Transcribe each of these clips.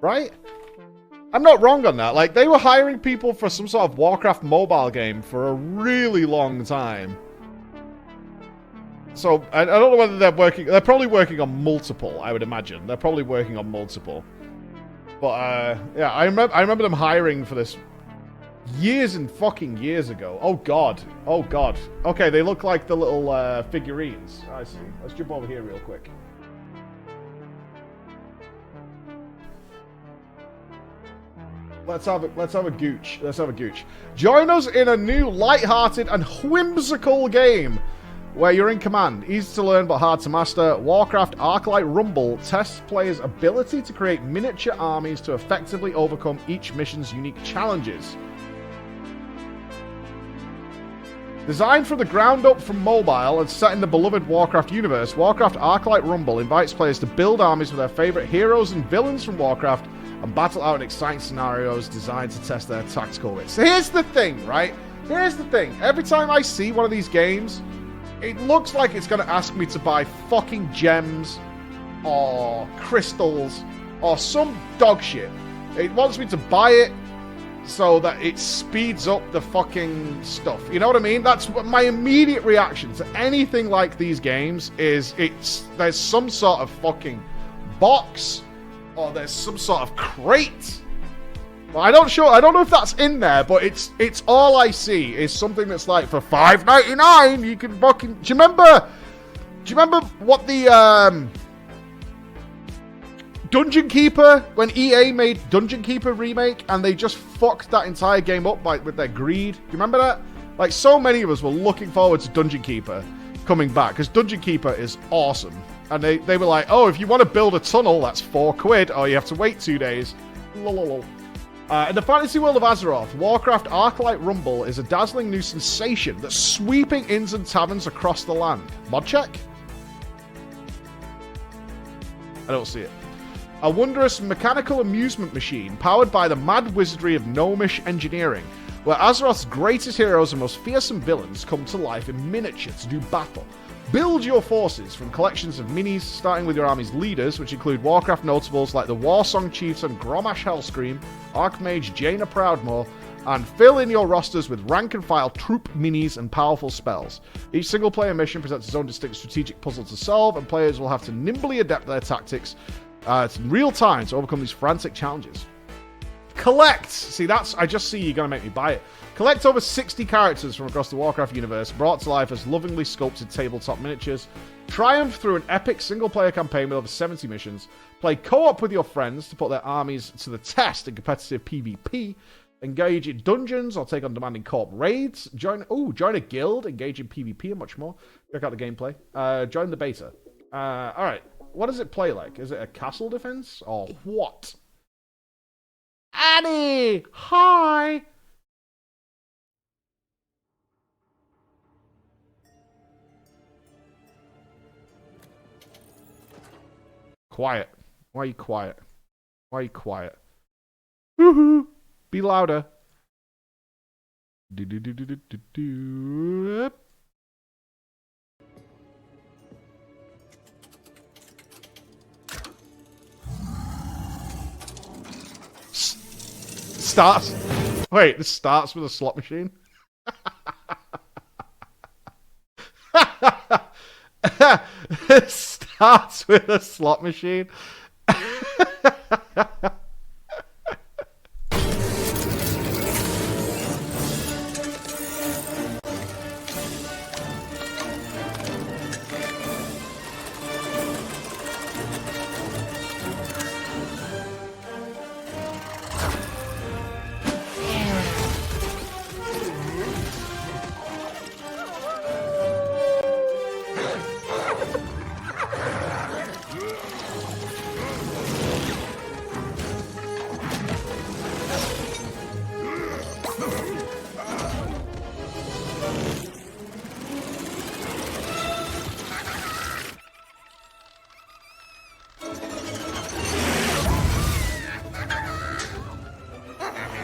Right? I'm not wrong on that. Like, they were hiring people for some sort of Warcraft mobile game for a really long time. So, I don't know whether they're working... They're probably working on multiple, I would imagine. They're probably working on multiple. But, yeah, I remember them hiring for this years and fucking years ago. Oh, God. Oh, God. Okay, they look like the little figurines. I see. Let's jump over here real quick. Let's have a gooch. Let's have a gooch. Join us in a new light-hearted and whimsical game where you're in command. Easy to learn but hard to master. Warcraft Arclight Rumble tests players' ability to create miniature armies to effectively overcome each mission's unique challenges. Designed from the ground up from mobile and set in the beloved Warcraft universe, Warcraft Arclight Rumble invites players to build armies with their favorite heroes and villains from Warcraft and battle out in exciting scenarios designed to test their tactical wits. So here's the thing, right? Here's the thing. Every time I see one of these games, it looks like it's going to ask me to buy fucking gems or crystals or some dog shit. It wants me to buy it so that it speeds up the fucking stuff. You know what I mean? That's what my immediate reaction to anything like these games is. There's some sort of fucking box or there's some sort of crate. Well, I don't know if that's in there, but it's all I see is something that's like for $5.99 you can fucking... Do you remember what the Dungeon Keeper, when EA made Dungeon Keeper remake and they just fucked that entire game up with their greed? Do you remember that? Like, so many of us were looking forward to Dungeon Keeper coming back because Dungeon Keeper is awesome. And they were like, oh, if you want to build a tunnel, that's £4, or you have to wait 2 days. Lololol. In the fantasy world of Azeroth, Warcraft Arclight Rumble is a dazzling new sensation that's sweeping inns and taverns across the land. Mod check? I don't see it. A wondrous mechanical amusement machine powered by the mad wizardry of gnomish engineering, where Azeroth's greatest heroes and most fearsome villains come to life in miniature to do battle. Build your forces from collections of minis, starting with your army's leaders, which include Warcraft notables like the Warsong Chieftain Gromash Hellscream, Archmage Jaina Proudmoore, and fill in your rosters with rank-and-file troop minis and powerful spells. Each single-player mission presents its own distinct strategic puzzle to solve, and players will have to nimbly adapt their tactics in real time to overcome these frantic challenges. Collect! See, I just see you're going to make me buy it. Collect over 60 characters from across the Warcraft universe, brought to life as lovingly sculpted tabletop miniatures. Triumph through an epic single-player campaign with over 70 missions. Play co-op with your friends to put their armies to the test in competitive PvP. Engage in dungeons or take on demanding co-op raids. Join a guild, engage in PvP and much more. Check out the gameplay. Join the beta. Alright, what does it play like? Is it a castle defense or what? Annie! Hi! Quiet. Why are you quiet? Why are you quiet? Woohoo! Be louder. Do. Starts. Wait, this starts with a slot machine? It starts with a slot machine.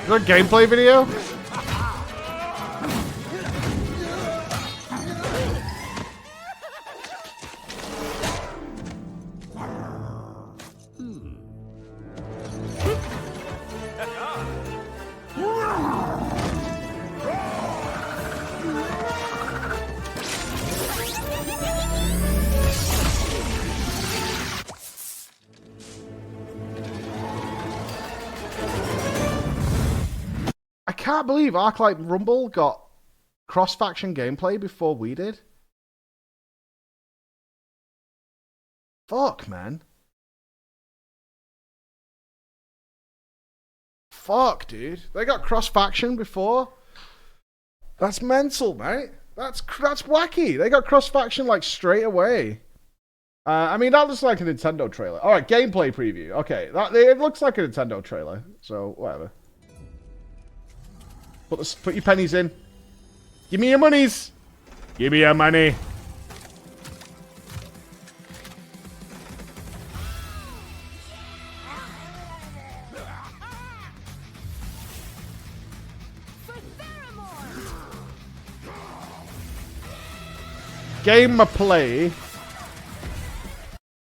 Is there a gameplay video? can't believe Arclight and Rumble got cross-faction gameplay before we did. Fuck, man. Fuck, dude. They got cross-faction before? That's mental, mate. That's wacky. They got cross-faction, like, straight away. I mean, that looks like a Nintendo trailer. Alright, gameplay preview. Okay, it looks like a Nintendo trailer. So, whatever. Put your pennies in. Give me your monies. Give me your money. Game play.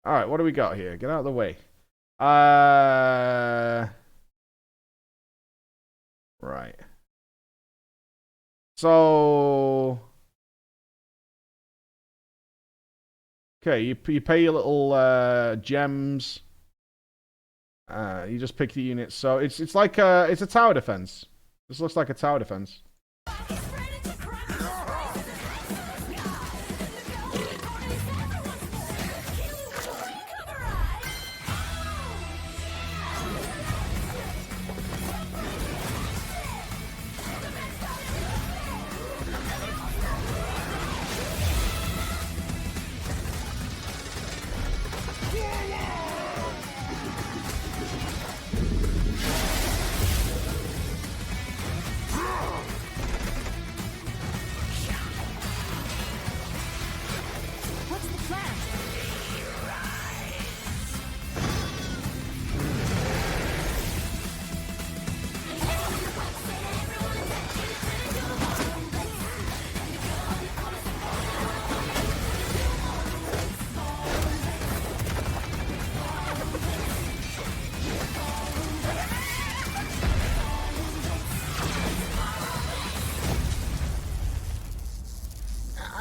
Alright, what do we got here? Get out of the way. Right. So... Okay, you pay your little gems. You just pick the units. So it's like it's a tower defense. This looks like a tower defense.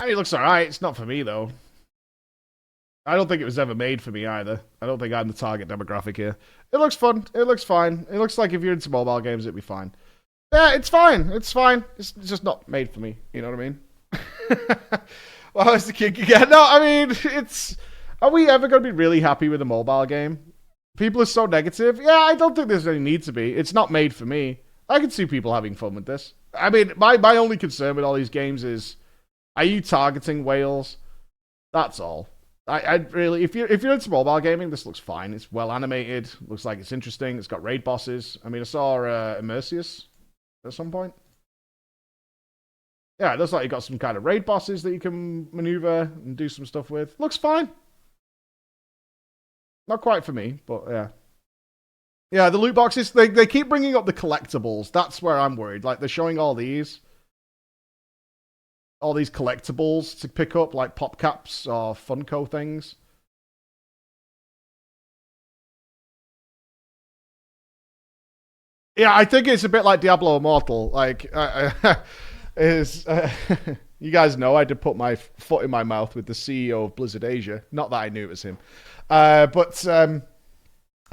It looks alright. It's not for me, though. I don't think it was ever made for me, either. I don't think I'm the target demographic here. It looks fun. It looks fine. It looks like if you're into mobile games, it'd be fine. Yeah, it's fine. It's fine. It's just not made for me. You know what I mean? Well, it's the kink again. No, I mean, it's... Are we ever going to be really happy with a mobile game? People are so negative. Yeah, I don't think there's any need to be. It's not made for me. I can see people having fun with this. I mean, my only concern with all these games is... Are you targeting whales? That's all. I really, if you're into mobile gaming, this looks fine. It's well animated. Looks like it's interesting. It's got raid bosses. I mean, I saw Immersius at some point. Yeah, it looks like you got some kind of raid bosses that you can maneuver and do some stuff with. Looks fine. Not quite for me, but yeah. Yeah, the loot boxes, they keep bringing up the collectibles. That's where I'm worried. Like, they're showing all these collectibles to pick up, like pop caps or Funko things. Yeah, I think it's a bit like Diablo Immortal. Like, you guys know I did put my foot in my mouth with the CEO of Blizzard Asia. Not that I knew it was him. But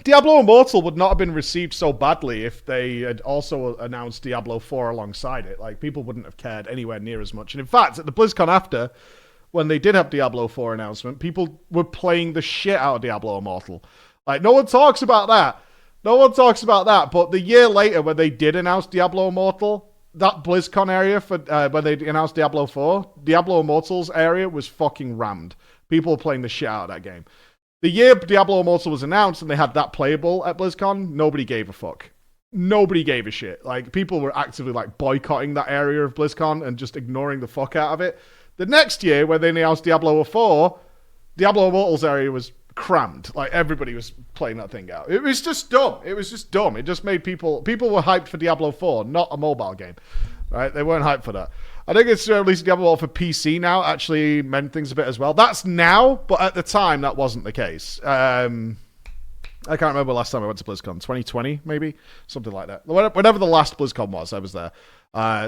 Diablo Immortal would not have been received so badly if they had also announced Diablo 4 alongside it. Like, people wouldn't have cared anywhere near as much. And in fact, at the BlizzCon after, when they did have Diablo 4 announcement, people were playing the shit out of Diablo Immortal. Like, no one talks about that. No one talks about that. But the year later, when they did announce Diablo Immortal, that BlizzCon area for when they announced Diablo 4, Diablo Immortal's area was fucking rammed. People were playing the shit out of that game. The year Diablo Immortal was announced and they had that playable at BlizzCon, nobody gave a fuck. Nobody gave a shit. Like, people were actively, like, boycotting that area of BlizzCon and just ignoring the fuck out of it. The next year, when they announced Diablo 4, Diablo Immortal's area was crammed. Like, everybody was playing that thing out. It was just dumb. It was just dumb. It just made people were hyped for Diablo 4, not a mobile game. Right? They weren't hyped for that. I think it's releasing Diablo for PC now, actually mend things a bit as well. That's now, but at the time, that wasn't the case. I can't remember last time I went to BlizzCon. 2020, maybe? Something like that. Whenever the last BlizzCon was, I was there.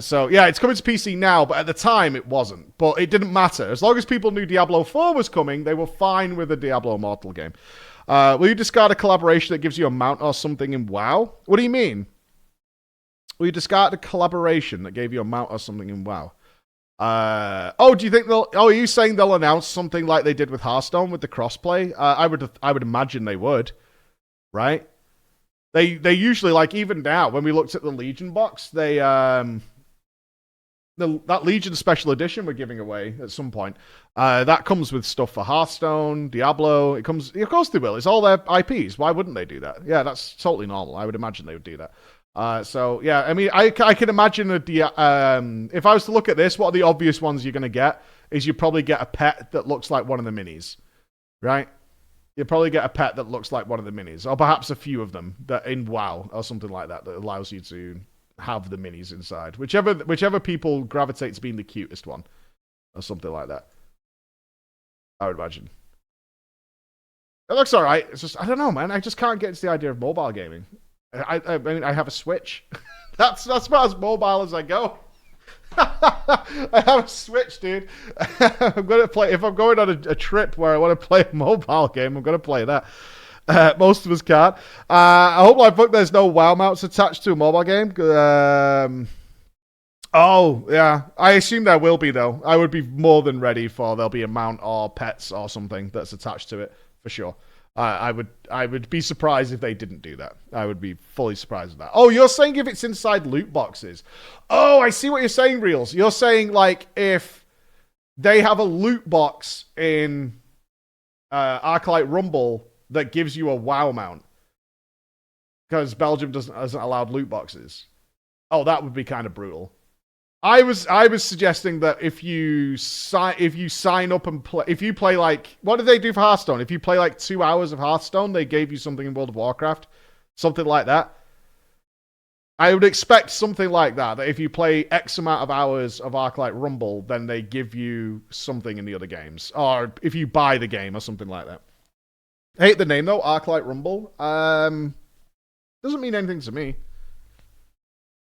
So, yeah, it's coming to PC now, but at the time, it wasn't. But it didn't matter. As long as people knew Diablo 4 was coming, they were fine with a Diablo Immortal game. Will you discard a collaboration that gives you a mount or something in WoW? What do you mean? We discarded a collaboration that gave you a mount or something in WoW. Oh, do you think they'll? Oh, are you saying they'll announce something like they did with Hearthstone with the crossplay? I would imagine they would, right? They usually, like, even now when we looked at the Legion box, they that Legion special edition we're giving away at some point. That comes with stuff for Hearthstone, Diablo. It comes, of course they will. It's all their IPs. Why wouldn't they do that? Yeah, that's totally normal. I would imagine they would do that. So yeah, I mean, I can imagine if I was to look at this, what are the obvious ones you're going to get? Is you probably get a pet that looks like one of the minis, right? You probably get a pet that looks like one of the minis, or perhaps a few of them that in WoW or something like that allows you to have the minis inside. Whichever people gravitate to being the cutest one, or something like that. I would imagine. It looks alright. It's just, I don't know, man. I just can't get into the idea of mobile gaming. I mean, I have a Switch. That's about as mobile as I go. I have a Switch, dude. I'm gonna play. If I'm going on a trip where I want to play a mobile game, I'm gonna play that. Most of us can't. I hope my book there's no WoW mounts attached to a mobile game. Oh yeah, I assume there will be though. I would be more than ready for there'll be a mount or pets or something that's attached to it for sure. I would be surprised if they didn't do that. I would be fully surprised at that. Oh, you're saying if it's inside loot boxes. Oh, I see what you're saying, Reels. You're saying like if they have a loot box in Arclight Rumble that gives you a WoW mount because Belgium hasn't allowed loot boxes. Oh, that would be kind of brutal. I was suggesting that if you sign up and play, if you play like, what did they do for Hearthstone? If you play like 2 hours of Hearthstone, they gave you something in World of Warcraft, something like that. I would expect something like that. That if you play X amount of hours of Arclight Rumble, then they give you something in the other games, or if you buy the game or something like that. I hate the name though, Arclight Rumble. Doesn't mean anything to me.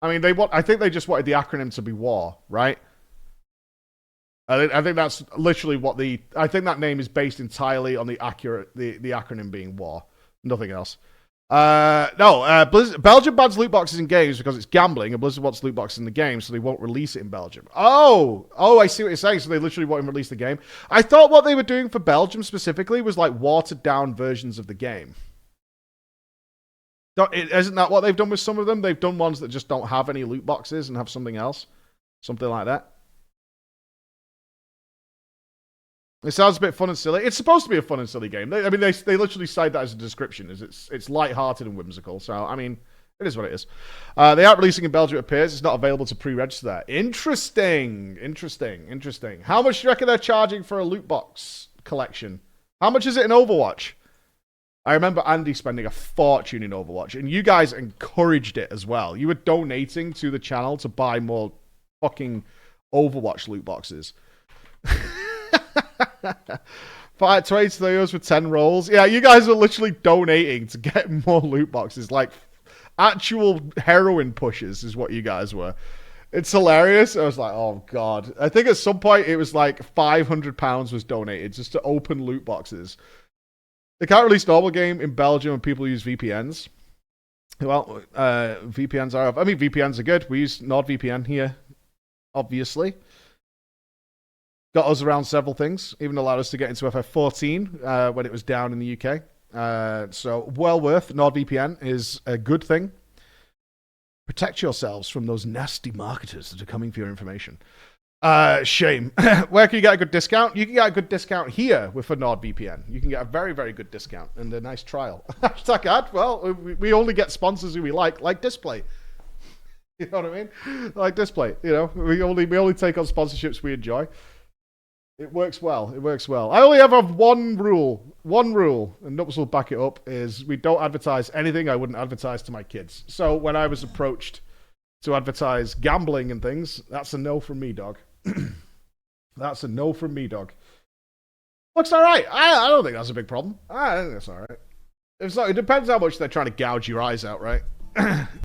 I mean, I think they just wanted the acronym to be WAR, right? I think that's literally what I think that name is based entirely on the acronym being WAR, nothing else. Belgium bans loot boxes in games because it's gambling, and Blizzard wants loot boxes in the game, so they won't release it in Belgium. Oh, I see what you're saying. So they literally won't release the game. I thought what they were doing for Belgium specifically was like watered down versions of the game. Isn't that what they've done with some of them? They've done ones that just don't have any loot boxes and have something else. Something like that. It sounds a bit fun and silly. It's supposed to be a fun and silly game. They literally cite that as a description. It's light-hearted and whimsical. So, I mean, it is what it is. They aren't releasing in Belgium, it appears. It's not available to pre-register there. Interesting. How much do you reckon they're charging for a loot box collection? How much is it in Overwatch? I remember Andy spending a fortune in Overwatch, and you guys encouraged it as well. You were donating to the channel to buy more fucking Overwatch loot boxes. 20 euros for 10 rolls. Yeah, you guys were literally donating to get more loot boxes. Like, actual heroin pushes is what you guys were. It's hilarious. I was like, oh, God. I think at some point it was like £500 was donated just to open loot boxes. They can't release normal game in Belgium when people use VPNs. Well, VPNs are... I mean, VPNs are good. We use NordVPN here, obviously. Got us around several things. Even allowed us to get into FF14 when it was down in the UK. So, well worth. NordVPN is a good thing. Protect yourselves from those nasty marketers that are coming for your information. Shame. Where can you get a good discount? You can get a good discount here with a NordVPN. You can get a very, very good discount and a nice trial. Hashtag ad. Well, we only get sponsors who we like Display. You know what I mean? Like Display. You know, we only take on sponsorships we enjoy. It works well. I only ever have one rule, and Nups will back it up, is we don't advertise anything I wouldn't advertise to my kids. So when I was approached to advertise gambling and things, that's a no from me, dog. That's a no from me, dog. Looks alright. I don't think that's a big problem. I think that's alright. It depends how much they're trying to gouge your eyes out, right?